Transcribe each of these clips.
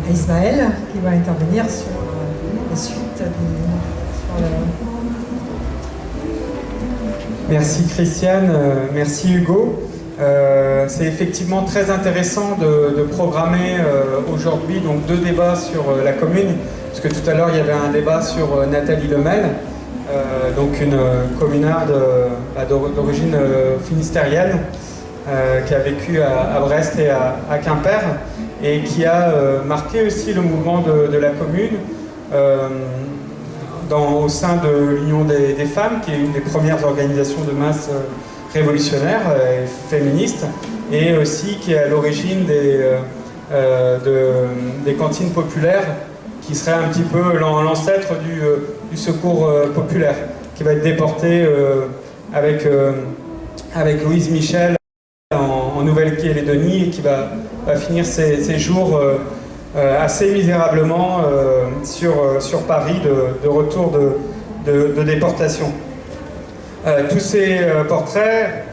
à Ismaël qui va intervenir sur la suite Merci Christiane, merci Hugo. C'est effectivement très intéressant de programmer aujourd'hui donc 2 débats sur la commune, parce que tout à l'heure il y avait un débat sur Nathalie Lemel, donc une communarde d'origine finistérienne qui a vécu à Brest et à Quimper et qui a marqué aussi le mouvement de la commune au sein de l'Union des femmes, qui est une des premières organisations de masse révolutionnaires et féministes, et aussi qui est à l'origine des cantines populaires, qui serait un petit peu l'ancêtre du secours populaire, qui va être déporté avec Louise Michel en Nouvelle-Calédonie et qui va finir ses jours assez misérablement sur Paris, de retour de déportation. Tous ces portraits,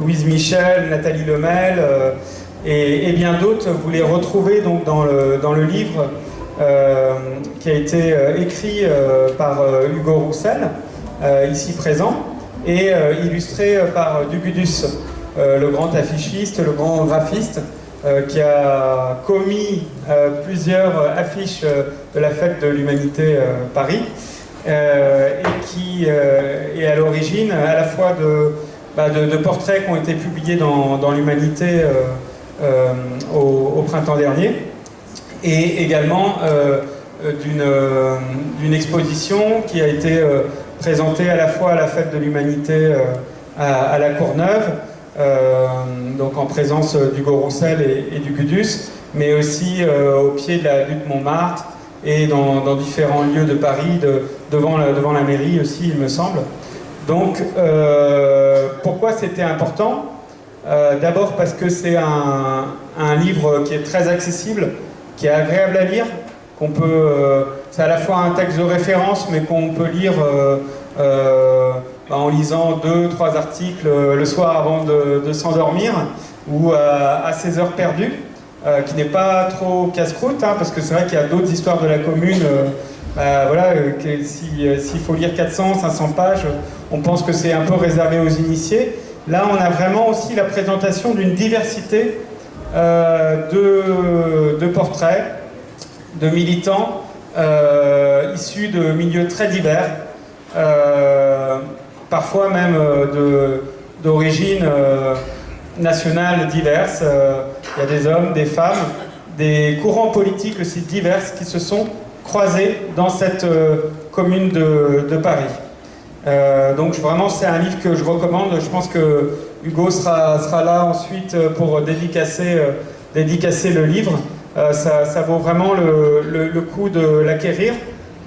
Louise Michel, Nathalie Lemel et bien d'autres, vous les retrouvez donc dans le livre qui a été écrit par Hugo Roussel, ici présent, et illustré par Dugudus, le grand affichiste, le grand graphiste, qui a commis plusieurs affiches de la Fête de l'Humanité Paris, et qui est à l'origine à la fois de portraits qui ont été publiés dans l'Humanité au printemps dernier, et également d'une exposition qui a été présentée à la fois à la Fête de l'Humanité à la Courneuve, donc en présence d'Hugo Roussel et du Gudus, mais aussi au pied de la butte Montmartre et dans différents lieux de Paris, devant la mairie aussi, il me semble. Donc, pourquoi c'était important ? D'abord parce que c'est un livre qui est très accessible, qui est agréable à lire, c'est à la fois un texte de référence, mais qu'on peut lire en lisant 2-3 articles le soir avant de s'endormir, ou à ses heures perdues, qui n'est pas trop casse-croûte, parce que c'est vrai qu'il y a d'autres histoires de la commune, s'il faut lire 400-500 pages, on pense que c'est un peu réservé aux initiés. Là, on a vraiment aussi la présentation d'une diversité de portraits, de militants issus de milieux très divers, parfois même d'origines nationales diverses. Il y a des hommes, des femmes, des courants politiques aussi divers qui se sont croisés dans cette commune de Paris. Donc vraiment, c'est un livre que je recommande. Je pense que Hugo sera là ensuite pour dédicacer le livre. Ça vaut vraiment le coup de l'acquérir,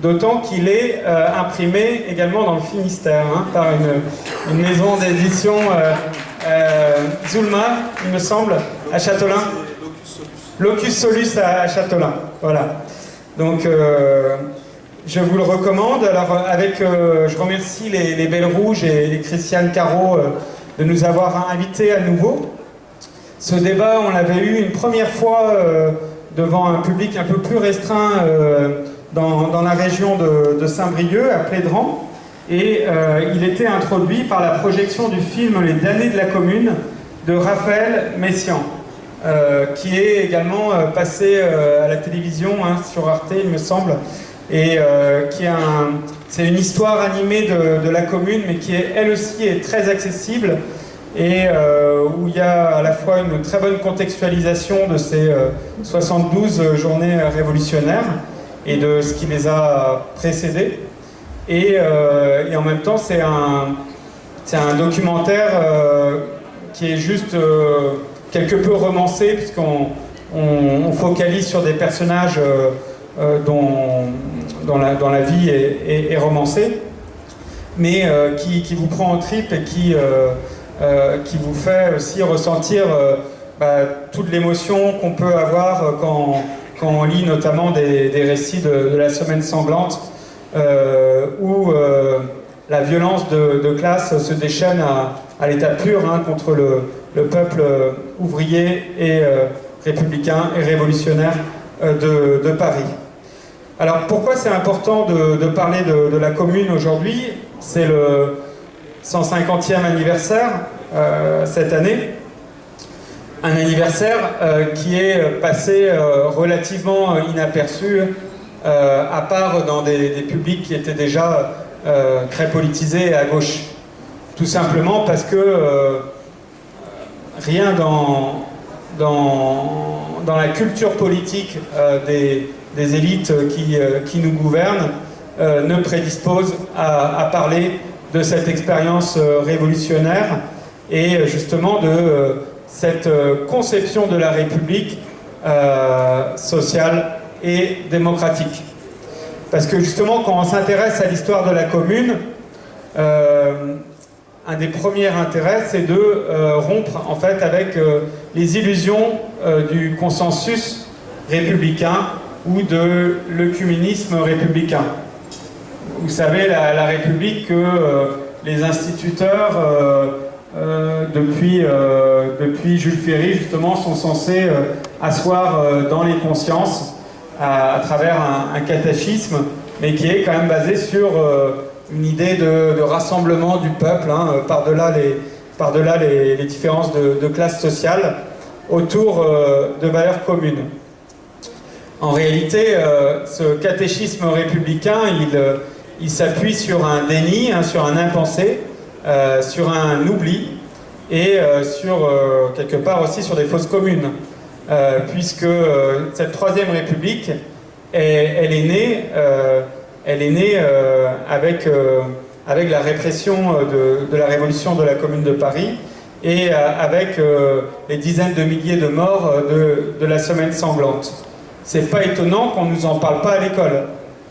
d'autant qu'il est imprimé également dans le Finistère, par une maison d'édition Zulma, il me semble, à Châtelain. Locus Solus à Châtelain, voilà. Donc je vous le recommande. Alors je remercie les Belles Rouges et Christiane Caro de nous avoir invités à nouveau. Ce débat, on l'avait eu une première fois devant un public un peu plus restreint dans la région de Saint-Brieuc, à Plédran, et il était introduit par la projection du film Les damnés de la commune de Raphaël Messiaen, qui est également passé à la télévision sur Arte, il me semble, et c'est une histoire animée de la commune, mais qui elle aussi est très accessible, et où il y a à la fois une très bonne contextualisation de ces 72 journées révolutionnaires et de ce qui les a précédées, et en même temps c'est un documentaire qui est juste quelque peu romancé, puisqu'on focalise sur des personnages dont la vie est romancée, mais qui vous prend en tripes et qui vous fait aussi ressentir toute l'émotion qu'on peut avoir quand on lit notamment des récits de la Semaine sanglante, où la violence de classe se déchaîne à l'état pur contre le peuple ouvrier et républicain et révolutionnaire de Paris. Alors pourquoi c'est important de parler de la commune aujourd'hui? C'est le 150e anniversaire cette année. Un anniversaire qui est passé relativement inaperçu, à part dans des publics qui étaient déjà très politisés à gauche. Tout simplement parce que rien dans la culture politique des élites qui nous gouvernent ne prédispose à parler de cette expérience révolutionnaire et justement de cette conception de la République sociale et démocratique. Parce que justement, quand on s'intéresse à l'histoire de la commune, un des premiers intérêts, c'est de rompre en fait avec les illusions du consensus républicain ou de l'œcuménisme républicain. Vous savez, la République que les instituteurs, depuis Jules Ferry, justement, sont censés asseoir dans les consciences à travers un catéchisme, mais qui est quand même basé sur une idée de rassemblement du peuple, hein, par-delà les différences de classe sociale, autour de valeurs communes. En réalité, ce catéchisme républicain, il s'appuie sur un déni, hein, sur un impensé, sur un oubli, et sur, quelque part aussi, sur des fausses communes. Puisque cette Troisième République, elle est née avec la répression de la révolution de la Commune de Paris et avec les dizaines de milliers de morts de la Semaine sanglante. C'est pas étonnant qu'on nous en parle pas à l'école.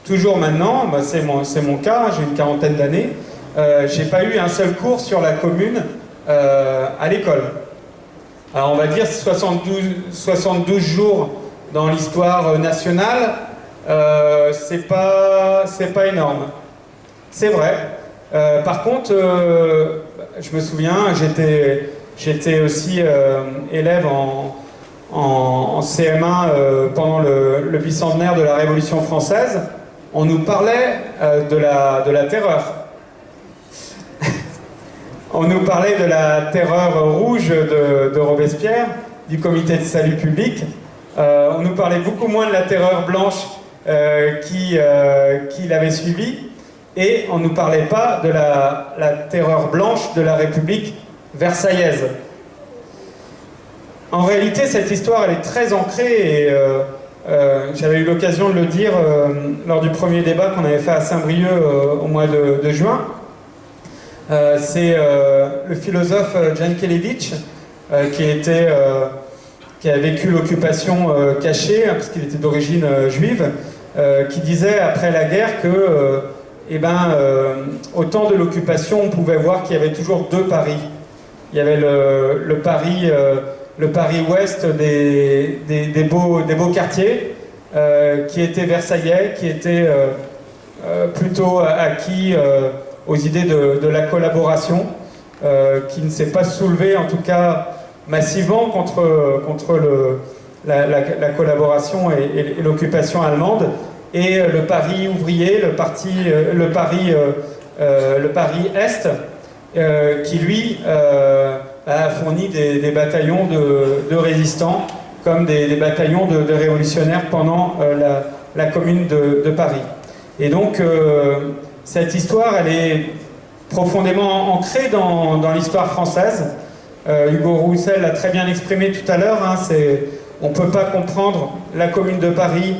Toujours maintenant, bah c'est mon cas, j'ai une quarantaine d'années, j'ai pas eu un seul cours sur la Commune à l'école. Alors on va dire 72 jours dans l'histoire nationale, c'est pas énorme. C'est vrai. Par contre, je me souviens, j'étais aussi élève en CM1 pendant le bicentenaire de la Révolution française. On nous parlait de la terreur. On nous parlait de la terreur rouge de Robespierre, du comité de salut public. On nous parlait beaucoup moins de la terreur blanche qui l'avait suivie. Et on ne nous parlait pas de la terreur blanche de la République versaillaise. En réalité, cette histoire, elle est très ancrée et j'avais eu l'occasion de le dire lors du premier débat qu'on avait fait à Saint-Brieuc au mois de juin. C'est le philosophe Jankélévitch qui a vécu l'occupation cachée, hein, parce qu'il était d'origine juive, qui disait après la guerre que au temps de l'occupation, on pouvait voir qu'il y avait toujours deux Paris. Il y avait le Paris ouest des beaux quartiers, qui était versaillais, qui était plutôt acquis aux idées de la collaboration, qui ne s'est pas soulevé, en tout cas massivement, contre la collaboration et l'occupation allemande, et le Paris ouvrier, le Paris Est, qui lui a fourni des bataillons de résistants, comme des bataillons de révolutionnaires pendant la Commune de Paris. Et donc, cette histoire, elle est profondément ancrée dans l'histoire française. Hugo Roussel l'a très bien exprimé tout à l'heure, hein, on ne peut pas comprendre la Commune de Paris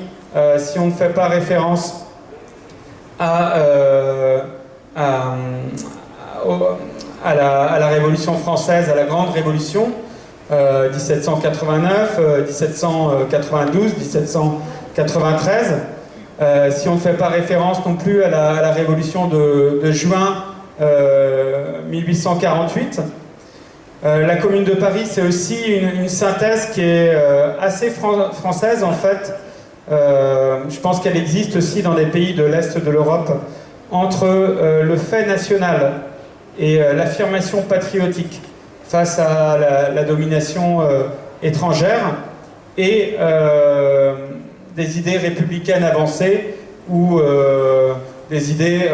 si on ne fait pas référence à la Révolution française, à la Grande Révolution, 1789, 1792, 1793. Si on ne fait pas référence non plus à la Révolution de juin 1848. La Commune de Paris, c'est aussi une synthèse qui est assez française en fait. Je pense qu'elle existe aussi dans des pays de l'Est de l'Europe, entre le fait national et l'affirmation patriotique face à la domination étrangère, et des idées républicaines avancées ou des idées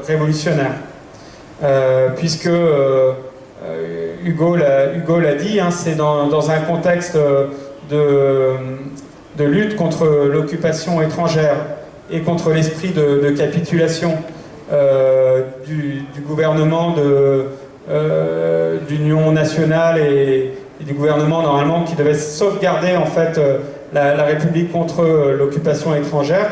révolutionnaires. Puisque Hugo l'a dit, hein, c'est dans un contexte de lutte contre l'occupation étrangère et contre l'esprit de capitulation du gouvernement d'union nationale et du gouvernement normalement qui devait sauvegarder en fait la République contre l'occupation étrangère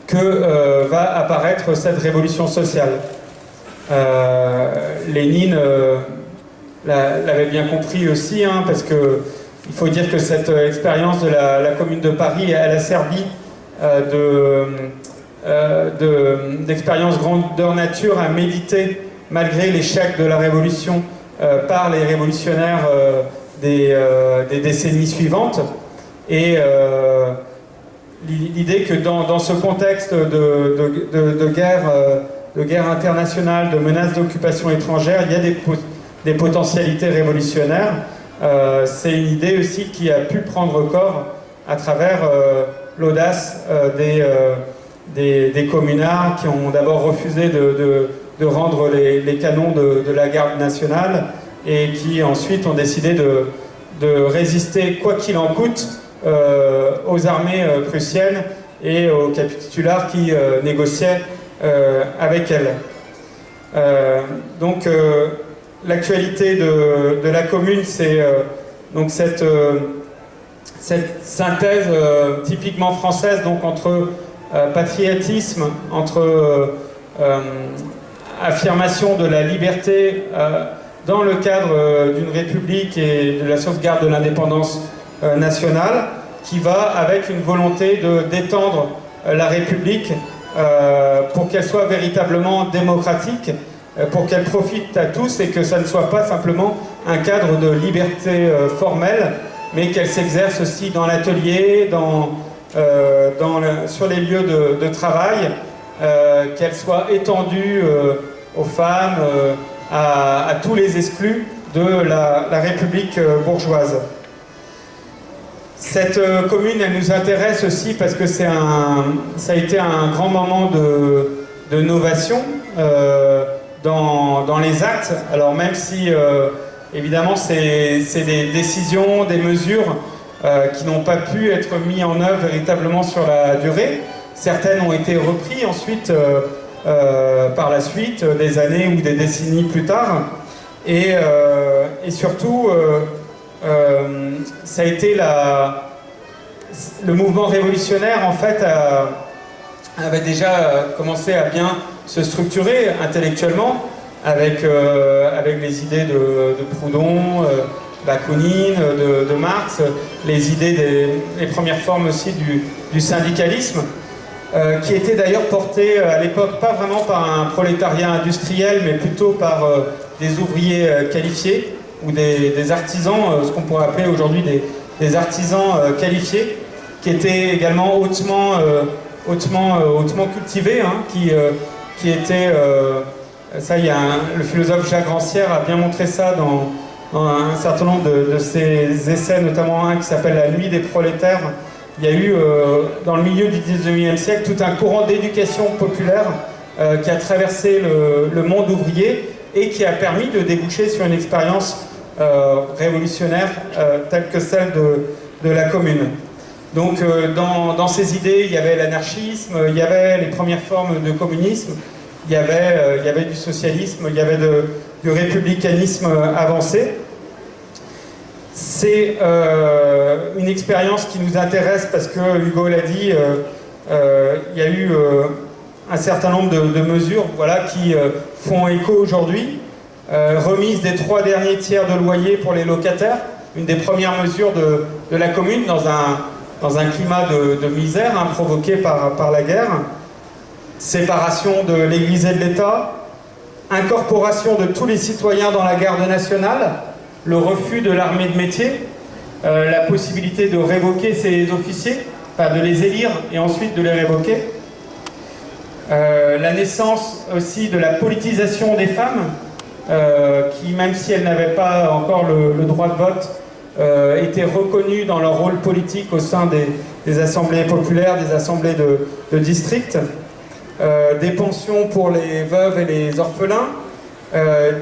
que va apparaître cette révolution sociale. Lénine l'avait bien compris aussi, hein, parce que il faut dire que cette expérience de la Commune de Paris, elle a servi d'expérience grandeur nature à méditer, malgré l'échec de la Révolution par les révolutionnaires des décennies suivantes. Et l'idée que dans ce contexte de guerre internationale, de menaces d'occupation étrangère, il y a des potentialités révolutionnaires. C'est une idée aussi qui a pu prendre corps à travers l'audace des communards qui ont d'abord refusé de rendre les canons de la garde nationale et qui ensuite ont décidé de résister quoi qu'il en coûte aux armées prussiennes et aux capitulars qui négociaient avec elles. Donc l'actualité de la commune, c'est donc cette synthèse typiquement française, donc entre patriotisme, entre affirmation de la liberté dans le cadre d'une république et de la sauvegarde de l'indépendance nationale, qui va avec une volonté d'étendre la République pour qu'elle soit véritablement démocratique, pour qu'elle profite à tous et que ça ne soit pas simplement un cadre de liberté formelle, mais qu'elle s'exerce aussi dans l'atelier, sur les lieux de travail, qu'elle soit étendue aux femmes, à tous les exclus de la République bourgeoise. Cette commune, elle nous intéresse aussi parce que ça a été un grand moment de novation dans les actes. Alors même si, évidemment, c'est des décisions, des mesures qui n'ont pas pu être mises en œuvre véritablement sur la durée. Certaines ont été reprises ensuite, par la suite, des années ou des décennies plus tard. Et surtout, ça a été le mouvement révolutionnaire, en fait, avait déjà commencé à bien se structurer intellectuellement avec les idées de Proudhon, Bakounine, de Marx, les idées les premières formes aussi du syndicalisme, qui étaient d'ailleurs portées à l'époque pas vraiment par un prolétariat industriel, mais plutôt par des ouvriers qualifiés ou des artisans, ce qu'on pourrait appeler aujourd'hui des artisans qualifiés, qui étaient également hautement cultivés, hein, qui étaient... ça, le philosophe Jacques Rancière a bien montré ça dans un certain nombre de ses essais, notamment un qui s'appelle La Nuit des prolétaires. Il y a eu, dans le milieu du 19e siècle, tout un courant d'éducation populaire qui a traversé le monde ouvrier et qui a permis de déboucher sur une expérience révolutionnaire telle que celle de la commune. Donc dans ces idées, il y avait l'anarchisme, il y avait les premières formes de communisme, il y avait du socialisme, il y avait du républicanisme avancé. C'est une expérience qui nous intéresse parce que, Hugo l'a dit, il y a eu un certain nombre de mesures, voilà, qui font écho aujourd'hui. Remise des 3 derniers tiers de loyer pour les locataires, une des premières mesures de la commune dans un climat de misère, hein, provoqué par la guerre. Séparation de l'Église et de l'État, incorporation de tous les citoyens dans la garde nationale, le refus de l'armée de métier, la possibilité de révoquer ces officiers, enfin de les élire et ensuite de les révoquer. La naissance aussi de la politisation des femmes, qui, même si elles n'avaient pas encore le droit de vote, étaient reconnues dans leur rôle politique au sein des assemblées populaires, des assemblées de district, des pensions pour les veuves et les orphelins,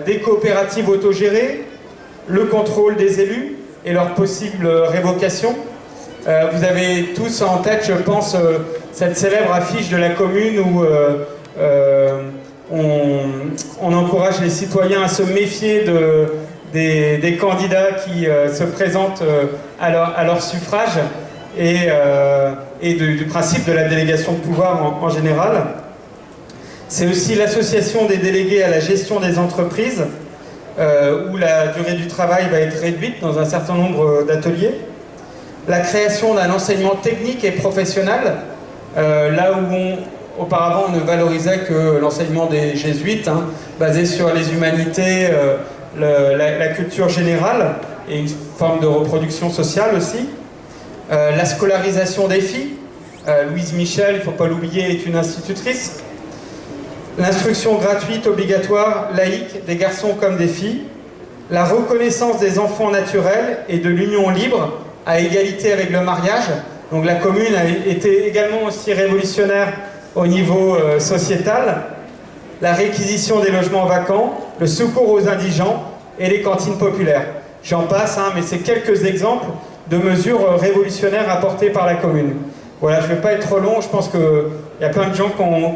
des coopératives autogérées, le contrôle des élus et leur possible révocation. Vous avez tous en tête, je pense, cette célèbre affiche de la commune où on encourage les citoyens à se méfier des candidats qui se présentent à leur suffrage et du principe de la délégation de pouvoir en général. C'est aussi l'association des délégués à la gestion des entreprises, où la durée du travail va être réduite dans un certain nombre d'ateliers. La création d'un enseignement technique et professionnel, là où auparavant on ne valorisait que l'enseignement des jésuites, basé sur les humanités, la culture générale et une forme de reproduction sociale aussi. La scolarisation des filles, Louise Michel, il ne faut pas l'oublier, est une institutrice. L'instruction gratuite, obligatoire, laïque, des garçons comme des filles. La reconnaissance des enfants naturels et de l'union libre à égalité avec le mariage. Donc la commune a été également aussi révolutionnaire au niveau sociétal. La réquisition des logements vacants, le secours aux indigents et les cantines populaires. J'en passe, mais c'est quelques exemples de mesures révolutionnaires apportées par la commune. Voilà, je ne vais pas être trop long, je pense qu'il y a plein de gens qui ont